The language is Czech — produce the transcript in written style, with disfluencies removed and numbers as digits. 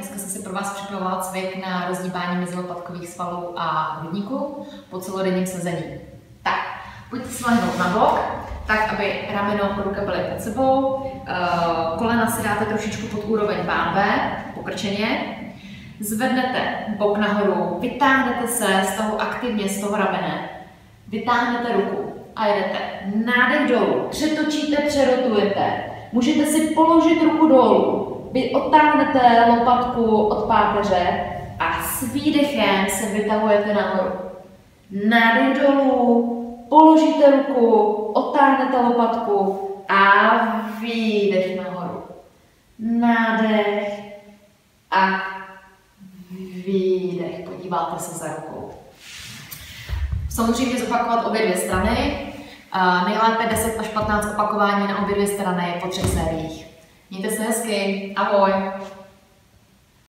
Dneska jsem si pro vás připravovala cvik na rozhýbání mezilopatkových svalů a hrudníku po celodenním sezení. Tak, pojďte si lehnout na bok, tak aby rameno a ruka byly pod sebou. Kolena si dáte trošičku pod úroveň pánve, pokrčeně. Zvednete bok nahoru, vytáhnete se z toho aktivně, z toho ramene. Vytáhnete ruku a jedete. Nádech dolů, přetočíte, přerotujete. Můžete si položit ruku dolů. Vy odtáhnete lopatku od páteře a s výdechem se vytahujete nahoru. Nádech dolů, položíte ruku, odtáhnete lopatku a výdech nahoru. Nádech a výdech. Podíváte se za rukou. Samozřejmě zopakovat obě dvě strany. Nejlépe 10 až 15 opakování na obě dvě strany po 3 sériích. Mějte se hezky. Ahoj.